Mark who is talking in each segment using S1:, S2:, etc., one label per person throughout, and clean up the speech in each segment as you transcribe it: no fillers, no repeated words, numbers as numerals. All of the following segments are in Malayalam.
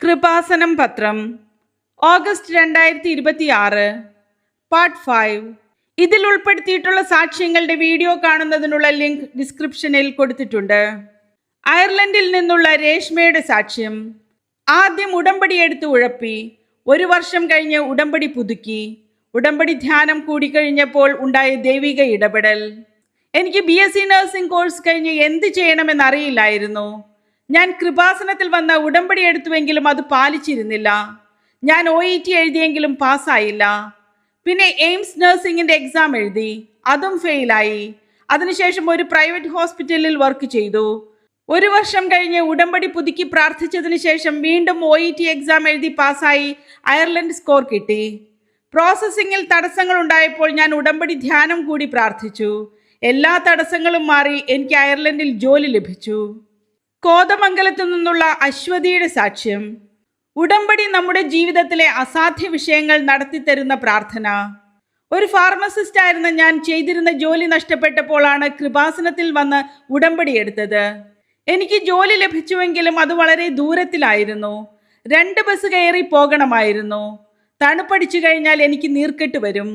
S1: കൃപാസനം പത്രം ഓഗസ്റ്റ് 2026 പാർട്ട് 5. ഇതിൽ ഉൾപ്പെടുത്തിയിട്ടുള്ള സാക്ഷ്യങ്ങളുടെ വീഡിയോ കാണുന്നതിനുള്ള ലിങ്ക് ഡിസ്ക്രിപ്ഷനിൽ കൊടുത്തിട്ടുണ്ട്. അയർലൻഡിൽ നിന്നുള്ള രേഷ്മയുടെ സാക്ഷ്യം. ആദ്യം ഉടമ്പടി എടുത്ത് ഉഴപ്പി, 1 വർഷം കഴിഞ്ഞ് ഉടമ്പടി പുതുക്കി. ഉടമ്പടി ധ്യാനം കൂടിക്കഴിഞ്ഞപ്പോൾ ഉണ്ടായ ദൈവിക ഇടപെടൽ. എനിക്ക് BSc നഴ്സിംഗ് കോഴ്സ് കഴിഞ്ഞ് എന്ത് ചെയ്യണമെന്നറിയില്ലായിരുന്നു. ഞാൻ കൃപാസനത്തിൽ വന്ന ഉടമ്പടി എടുത്തുവെങ്കിലും അത് പാലിച്ചിരുന്നില്ല. ഞാൻ OET എഴുതിയെങ്കിലും പാസ്സായില്ല. പിന്നെ എയിംസ് നഴ്സിംഗിന്റെ എക്സാം എഴുതി, അതും ഫെയിലായി. അതിനുശേഷം ഒരു പ്രൈവറ്റ് ഹോസ്പിറ്റലിൽ വർക്ക് ചെയ്തു. 1 വർഷം കഴിഞ്ഞ് ഉടമ്പടി പുതുക്കി പ്രാർത്ഥിച്ചതിന് ശേഷം വീണ്ടും OET എക്സാം എഴുതി പാസ്സായി. അയർലൻഡ് സ്കോർ കിട്ടി. പ്രോസസ്സിങ്ങിൽ തടസ്സങ്ങൾ ഉണ്ടായപ്പോൾ ഞാൻ ഉടമ്പടി ധ്യാനം കൂടി പ്രാർത്ഥിച്ചു. എല്ലാ തടസ്സങ്ങളും മാറി എനിക്ക് അയർലൻഡിൽ ജോലി ലഭിച്ചു. കോതമംഗലത്തു നിന്നുള്ള അശ്വതിയുടെ സാക്ഷ്യം. ഉടമ്പടി നമ്മുടെ ജീവിതത്തിലെ അസാധ്യ വിഷയങ്ങൾ നടത്തിത്തരുന്ന പ്രാർത്ഥന. ഒരു ഫാർമസിസ്റ്റ് ആയിരുന്ന ഞാൻ ചെയ്തിരുന്ന ജോലി നഷ്ടപ്പെട്ടപ്പോഴാണ് കൃപാസനത്തിൽ വന്ന് ഉടമ്പടി എടുത്തത്. എനിക്ക് ജോലി ലഭിച്ചുവെങ്കിലും അത് വളരെ ദൂരത്തിലായിരുന്നു. 2 ബസ് കയറി പോകണമായിരുന്നു. തണുപ്പടിച്ചു കഴിഞ്ഞാൽ എനിക്ക് നീർക്കെട്ട് വരും.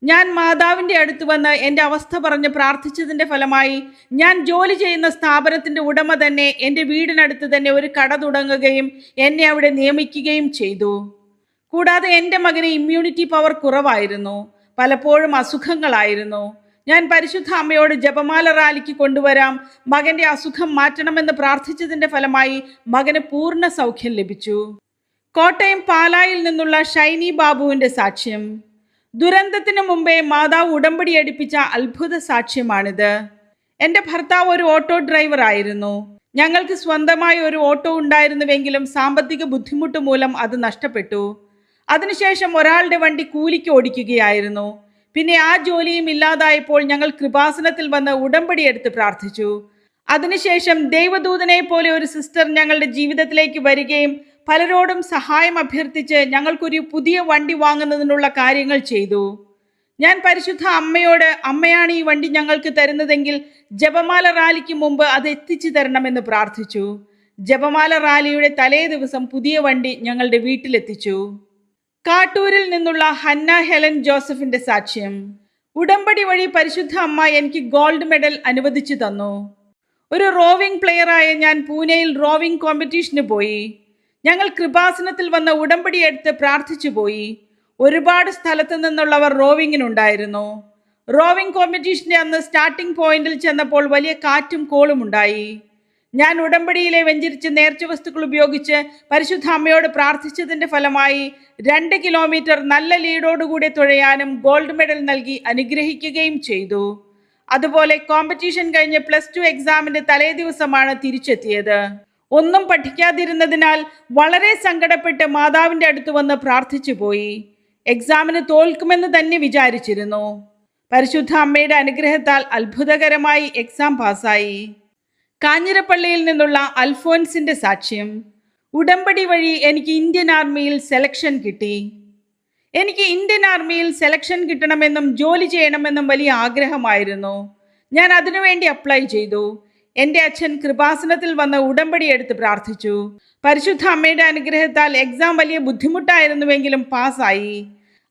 S1: ഞാൻ മാതാവിൻ്റെ അടുത്ത് വന്ന് എൻ്റെ അവസ്ഥ പറഞ്ഞ് പ്രാർത്ഥിച്ചതിൻ്റെ ഫലമായി ഞാൻ ജോലി ചെയ്യുന്ന സ്ഥാപനത്തിൻ്റെ ഉടമ തന്നെ എൻ്റെ വീടിനടുത്ത് തന്നെ ഒരു കട തുടങ്ങുകയും എന്നെ അവിടെ നിയമിക്കുകയും ചെയ്തു. കൂടാതെ എൻ്റെ മകന് ഇമ്മ്യൂണിറ്റി പവർ കുറവായിരുന്നു. പലപ്പോഴും അസുഖങ്ങളായിരുന്നു. ഞാൻ പരിശുദ്ധ അമ്മയോട് ജപമാല റാലിക്ക് കൊണ്ടുവരാം, മകൻ്റെ അസുഖം മാറ്റണമെന്ന് പ്രാർത്ഥിച്ചതിൻ്റെ ഫലമായി മകന് പൂർണ്ണ സൗഖ്യം ലഭിച്ചു. കോട്ടയം പാലായിൽ നിന്നുള്ള ഷൈനി ബാബുവിൻ്റെ സാക്ഷ്യം. ദുരന്തത്തിന് മുമ്പേ മാതാവ് ഉടമ്പടി എടുപ്പിച്ച അത്ഭുത സാക്ഷ്യമാണിത്. എൻ്റെ ഭർത്താവ് ഒരു ഓട്ടോ ഡ്രൈവർ ആയിരുന്നു. ഞങ്ങൾക്ക് സ്വന്തമായി ഒരു ഓട്ടോ ഉണ്ടായിരുന്നുവെങ്കിലും സാമ്പത്തിക ബുദ്ധിമുട്ട് മൂലം അത് നഷ്ടപ്പെട്ടു. അതിനുശേഷം ഒരാളുടെ വണ്ടി കൂലിക്ക് ഓടിക്കുകയായിരുന്നു. പിന്നെ ആ ജോലിയും ഇല്ലാതായപ്പോൾ ഞങ്ങൾ കൃപാസനത്തിൽ വന്ന് ഉടമ്പടി എടുത്ത് പ്രാർത്ഥിച്ചു. അതിനുശേഷം ദൈവദൂതനെ പോലെ ഒരു സിസ്റ്റർ ഞങ്ങളുടെ ജീവിതത്തിലേക്ക് വരികയും പലരോടും സഹായം അഭ്യർത്ഥിച്ച് ഞങ്ങൾക്കൊരു പുതിയ വണ്ടി വാങ്ങുന്നതിനുള്ള കാര്യങ്ങൾ ചെയ്തു. ഞാൻ പരിശുദ്ധ അമ്മയോട്, അമ്മയാണ് ഈ വണ്ടി ഞങ്ങൾക്ക് തരുന്നതെങ്കിൽ ജപമാല റാലിക്ക് മുമ്പ് അത് എത്തിച്ചു തരണമെന്ന് പ്രാർത്ഥിച്ചു. ജപമാല റാലിയുടെ തലേ ദിവസം പുതിയ വണ്ടി ഞങ്ങളുടെ വീട്ടിലെത്തിച്ചു. കാട്ടൂരിൽ നിന്നുള്ള ഹന്ന ഹെലൻ ജോസഫിന്റെ സാക്ഷ്യം. ഉടമ്പടി വഴി പരിശുദ്ധ അമ്മ എനിക്ക് ഗോൾഡ് മെഡൽ അനുവദിച്ചു തന്നു. ഒരു റോവിംഗ് പ്ലെയറായ ഞാൻ പൂനെയിൽ റോവിംഗ് കോമ്പറ്റീഷന് പോയി. ഞങ്ങൾ കൃപാസനത്തിൽ വന്ന ഉടമ്പടി എടുത്ത് പ്രാർത്ഥിച്ചു പോയി. ഒരുപാട് സ്ഥലത്ത് നിന്നുള്ളവർ റോവിങ്ങിനുണ്ടായിരുന്നു. റോവിംഗ് കോമ്പറ്റീഷന്റെ അന്ന് സ്റ്റാർട്ടിംഗ് പോയിന്റിൽ ചെന്നപ്പോൾ വലിയ കാറ്റും കോളും ഉണ്ടായി. ഞാൻ ഉടമ്പടിയിലെ വെഞ്ചരിച്ച നേർച്ച വസ്തുക്കൾ ഉപയോഗിച്ച് പരിശുദ്ധ അമ്മയോട് പ്രാർത്ഥിച്ചതിന്റെ ഫലമായി 2 കിലോമീറ്റർ നല്ല ലീഡോടുകൂടി തുഴയാനും ഗോൾഡ് മെഡൽ നൽകി അനുഗ്രഹിക്കുകയും ചെയ്തു. അതുപോലെ കോമ്പറ്റീഷൻ കഴിഞ്ഞ് +2 എക്സാമിന്റെ തലേ ദിവസമാണ് തിരിച്ചെത്തിയത്. ഒന്നും പഠിക്കാതിരുന്നതിനാൽ വളരെ സങ്കടപ്പെട്ട് മാതാവിൻ്റെ അടുത്ത് വന്ന് പ്രാർത്ഥിച്ചു പോയി. എക്സാമിന് തോൽക്കുമെന്ന് തന്നെ വിചാരിച്ചിരുന്നു. പരിശുദ്ധ അമ്മയുടെ അനുഗ്രഹത്താൽ അത്ഭുതകരമായി എക്സാം പാസ്സായി. കാഞ്ഞിരപ്പള്ളിയിൽ നിന്നുള്ള അൽഫോൻസിന്റെ സാക്ഷ്യം. ഉടമ്പടി വഴി എനിക്ക് ഇന്ത്യൻ ആർമിയിൽ സെലക്ഷൻ കിട്ടി. എനിക്ക് ഇന്ത്യൻ ആർമിയിൽ സെലക്ഷൻ കിട്ടണമെന്നും ജോലി ചെയ്യണമെന്നും വലിയ ആഗ്രഹമായിരുന്നു. ഞാൻ അതിനുവേണ്ടി അപ്ലൈ ചെയ്തു. എൻ്റെ അച്ഛൻ കൃപാസനത്തിൽ വന്ന് ഉടമ്പടി എടുത്ത് പ്രാർത്ഥിച്ചു. പരിശുദ്ധ അമ്മയുടെ അനുഗ്രഹത്താൽ എക്സാം വലിയ ബുദ്ധിമുട്ടായിരുന്നുവെങ്കിലും പാസ്സായി.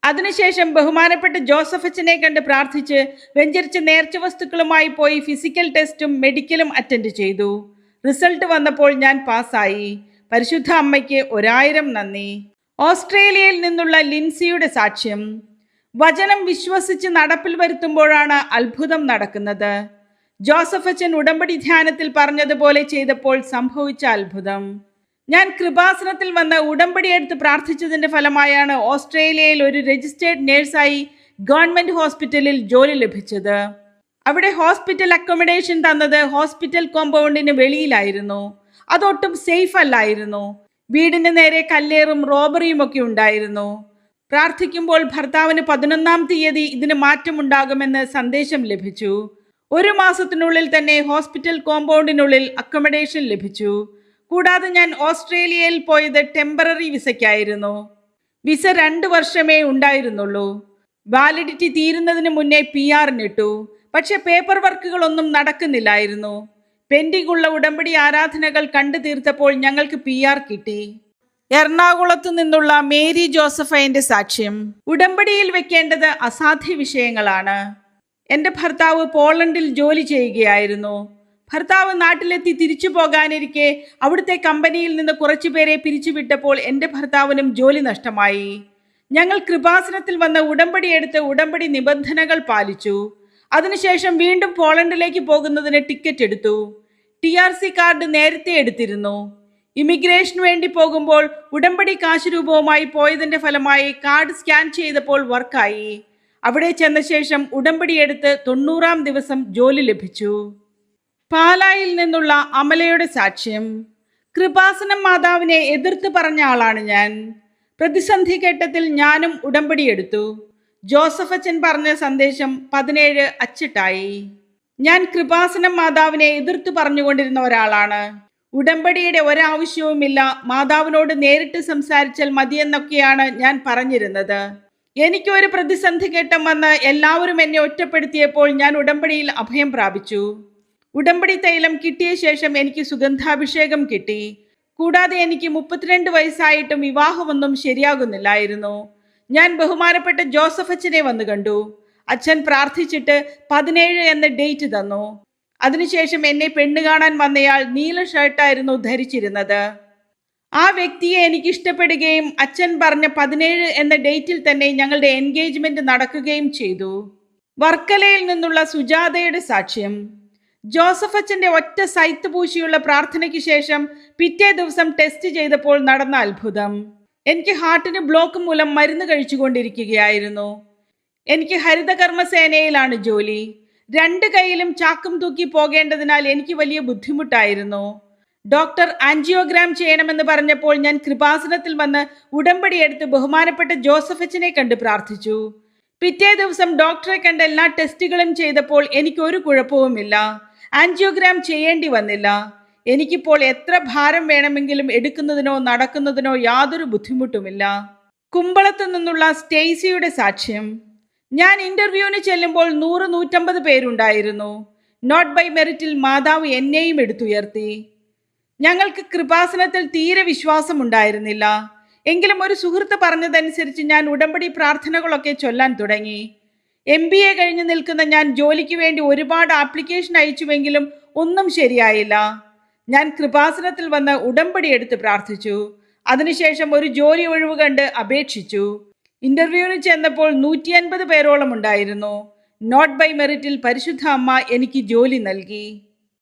S1: അതിനുശേഷം ബഹുമാനപ്പെട്ട ജോസഫ് അച്ഛനെ കണ്ട് പ്രാർത്ഥിച്ച് വെഞ്ചരിച്ച നേർച്ച വസ്തുക്കളുമായി പോയി ഫിസിക്കൽ ടെസ്റ്റും മെഡിക്കലും അറ്റൻഡ് ചെയ്തു. റിസൾട്ട് വന്നപ്പോൾ ഞാൻ പാസ്സായി. പരിശുദ്ധ അമ്മയ്ക്ക് 1000 നന്ദി. ഓസ്ട്രേലിയയിൽ നിന്നുള്ള ലിൻസിയുടെ സാക്ഷ്യം. വചനം വിശ്വസിച്ച് നടപ്പിൽ വരുത്തുമ്പോഴാണ് അത്ഭുതം നടക്കുന്നത്. ജോസഫ് അച്ഛൻ ഉടമ്പടി ധ്യാനത്തിൽ പറഞ്ഞതുപോലെ ചെയ്തപ്പോൾ സംഭവിച്ച അത്ഭുതം. ഞാൻ കൃപാസനത്തിൽ വന്ന് ഉടമ്പടി എടുത്ത് പ്രാർത്ഥിച്ചതിന്റെ ഫലമായാണ് ഓസ്ട്രേലിയയിൽ ഒരു രജിസ്റ്റേർഡ് നേഴ്സായി ഗവൺമെന്റ് ഹോസ്പിറ്റലിൽ ജോലി ലഭിച്ചത്. അവിടെ ഹോസ്പിറ്റൽ അക്കോമഡേഷൻ തന്നത് ഹോസ്പിറ്റൽ കോമ്പൗണ്ടിന് വെളിയിലായിരുന്നു. അതൊട്ടും സേഫ് അല്ലായിരുന്നു. വീടിന് നേരെ കല്ലേറും റോബറിയും ഒക്കെ ഉണ്ടായിരുന്നു. പ്രാർത്ഥിക്കുമ്പോൾ ഭർത്താവിന് 11-ാം തീയതി ഇതിന് മാറ്റമുണ്ടാകുമെന്ന് സന്ദേശം ലഭിച്ചു. 1 മാസത്തിനുള്ളിൽ തന്നെ ഹോസ്പിറ്റൽ കോമ്പൗണ്ടിനുള്ളിൽ അക്കോമഡേഷൻ ലഭിച്ചു. കൂടാതെ ഞാൻ ഓസ്ട്രേലിയയിൽ പോയത് ടെമ്പററി വിസയ്ക്കായിരുന്നു. വിസ 2 വർഷമേ ഉണ്ടായിരുന്നുള്ളൂ. വാലിഡിറ്റി തീരുന്നതിന് മുന്നേ PR-നിട്ടു. പക്ഷെ പേപ്പർ വർക്കുകളൊന്നും നടക്കുന്നില്ലായിരുന്നു. പെൻഡിംഗ് ഉള്ള ഉടമ്പടി ആരാധനകൾ കണ്ടു തീർത്തപ്പോൾ ഞങ്ങൾക്ക് PR കിട്ടി. എറണാകുളത്തു നിന്നുള്ള മേരി ജോസഫൈന്റെ സാക്ഷ്യം. ഉടമ്പടിയിൽ വെക്കേണ്ടത് അസാധ്യ വിഷയങ്ങളാണ്. എൻ്റെ ഭർത്താവ് പോളണ്ടിൽ ജോലി ചെയ്യുകയായിരുന്നു. ഭർത്താവ് നാട്ടിലെത്തി തിരിച്ചു പോകാനിരിക്കെ അവിടുത്തെ കമ്പനിയിൽ നിന്ന് കുറച്ചുപേരെ പിരിച്ചുവിട്ടപ്പോൾ എൻ്റെ ഭർത്താവിനും ജോലി നഷ്ടമായി. ഞങ്ങൾ കൃപാസനത്തിൽ വന്ന് ഉടമ്പടി എടുത്ത് ഉടമ്പടി നിബന്ധനകൾ പാലിച്ചു. അതിനുശേഷം വീണ്ടും പോളണ്ടിലേക്ക് പോകുന്നതിന് ടിക്കറ്റ് എടുത്തു. TRC കാർഡ് നേരത്തെ എടുത്തിരുന്നു. ഇമിഗ്രേഷന് വേണ്ടി പോകുമ്പോൾ ഉടമ്പടി കാശ് രൂപവുമായി പോയതിന്റെ ഫലമായി കാർഡ് സ്കാൻ ചെയ്തപ്പോൾ വർക്കായി. അവിടെ ചെന്ന ശേഷം ഉടമ്പടി എടുത്ത് 90-ാം ദിവസം ജോലി ലഭിച്ചു. പാലായിൽ നിന്നുള്ള അമലയുടെ സാക്ഷ്യം. കൃപാസനം മാതാവിനെ എതിർത്ത് പറഞ്ഞ ആളാണ് ഞാൻ. പ്രതിസന്ധി ഘട്ടത്തിൽ ഞാനും ഉടമ്പടി എടുത്തു. ജോസഫ് അച്ഛൻ പറഞ്ഞ സന്ദേശം 17 അച്ചിട്ടായി. ഞാൻ കൃപാസനം മാതാവിനെ എതിർത്ത് പറഞ്ഞുകൊണ്ടിരുന്ന ഒരാളാണ്. ഉടമ്പടിയുടെ ഒരാവശ്യവുമില്ല, മാതാവിനോട് നേരിട്ട് സംസാരിച്ചാൽ മതിയെന്നൊക്കെയാണ് ഞാൻ പറഞ്ഞിരുന്നത്. എനിക്കൊരു പ്രതിസന്ധി ഘട്ടം വന്ന് എല്ലാവരും എന്നെ ഒറ്റപ്പെടുത്തിയപ്പോൾ ഞാൻ ഉടമ്പടിയിൽ അഭയം പ്രാപിച്ചു. ഉടമ്പടി തൈലം കിട്ടിയ ശേഷം എനിക്ക് സുഗന്ധാഭിഷേകം കിട്ടി. കൂടാതെ എനിക്ക് 32 വയസ്സായിട്ടും വിവാഹമൊന്നും ശരിയാകുന്നില്ലായിരുന്നു. ഞാൻ ബഹുമാനപ്പെട്ട ജോസഫ് അച്ഛനെ വന്നു കണ്ടു. അച്ഛൻ പ്രാർത്ഥിച്ചിട്ട് 17 എന്ന ഡേറ്റ് തന്നു. അതിനുശേഷം എന്നെ പെണ്ണ് കാണാൻ വന്നയാൾ നീല ഷർട്ടായിരുന്നു ധരിച്ചിരുന്നത്. ആ വ്യക്തിയെ എനിക്ക് ഇഷ്ടപ്പെടുകയും അച്ഛൻ പറഞ്ഞ 17 എന്ന ഡേറ്റിൽ തന്നെ ഞങ്ങളുടെ എൻഗേജ്മെന്റ് നടക്കുകയും ചെയ്തു. വർക്കലയിൽ നിന്നുള്ള സുജാതയുടെ സാക്ഷ്യം. ജോസഫ് അച്ഛൻ്റെ ഒറ്റ സൈത്ത് പൂശിയുള്ള പ്രാർത്ഥനയ്ക്ക് ശേഷം പിറ്റേ ദിവസം ടെസ്റ്റ് ചെയ്തപ്പോൾ നടന്ന അത്ഭുതം. എനിക്ക് ഹാർട്ടിന് ബ്ലോക്ക് മൂലം മരുന്ന് കഴിച്ചുകൊണ്ടിരിക്കുകയായിരുന്നു. എനിക്ക് ഹരിതകർമ്മസേനയിലാണ് ജോലി. 2 കൈയിലും ചാക്കും തൂക്കി പോകേണ്ടതിനാൽ എനിക്ക് വലിയ ബുദ്ധിമുട്ടായിരുന്നു. ഡോക്ടർ ആൻജിയോഗ്രാം ചെയ്യണമെന്ന് പറഞ്ഞപ്പോൾ ഞാൻ കൃപാസനത്തിൽ വന്ന് ഉടമ്പടി എടുത്ത് ബഹുമാനപ്പെട്ട ജോസഫ് അച്ഛനെ കണ്ട് പ്രാർത്ഥിച്ചു. പിറ്റേ ദിവസം ഡോക്ടറെ കണ്ട് എല്ലാ ടെസ്റ്റുകളും ചെയ്തപ്പോൾ എനിക്കൊരു കുഴപ്പവുമില്ല. ആൻജിയോഗ്രാം ചെയ്യേണ്ടി വന്നില്ല. എനിക്കിപ്പോൾ എത്ര ഭാരം വേണമെങ്കിലും എടുക്കുന്നതിനോ നടക്കുന്നതിനോ യാതൊരു ബുദ്ധിമുട്ടുമില്ല. കുമ്പളത്തു നിന്നുള്ള സ്റ്റേസിയുടെ സാക്ഷ്യം. ഞാൻ ഇന്റർവ്യൂവിന് ചെല്ലുമ്പോൾ 100-150 പേരുണ്ടായിരുന്നു. നോട്ട് ബൈ മെറിറ്റിൽ മാതാവ് എന്നെയും എടുത്തുയർത്തി. ഞങ്ങൾക്ക് കൃപാസനത്തിൽ തീരെ വിശ്വാസമുണ്ടായിരുന്നില്ല. എങ്കിലും ഒരു സുഹൃത്ത് പറഞ്ഞതനുസരിച്ച് ഞാൻ ഉടമ്പടി പ്രാർത്ഥനകളൊക്കെ ചൊല്ലാൻ തുടങ്ങി. MBA കഴിഞ്ഞ് നിൽക്കുന്ന ഞാൻ ജോലിക്ക് വേണ്ടി ഒരുപാട് ആപ്ലിക്കേഷൻ അയച്ചുവെങ്കിലും ഒന്നും ശരിയായില്ല. ഞാൻ കൃപാസനത്തിൽ വന്ന് ഉടമ്പടി എടുത്ത് പ്രാർത്ഥിച്ചു. അതിനുശേഷം ഒരു ജോലി ഒഴിവ് കണ്ട് അപേക്ഷിച്ചു. ഇന്റർവ്യൂവിന് ചെന്നപ്പോൾ 150 പേരോളം ഉണ്ടായിരുന്നു. നോട്ട് ബൈ മെറിറ്റിൽ പരിശുദ്ധ അമ്മ എനിക്ക് ജോലി നൽകി.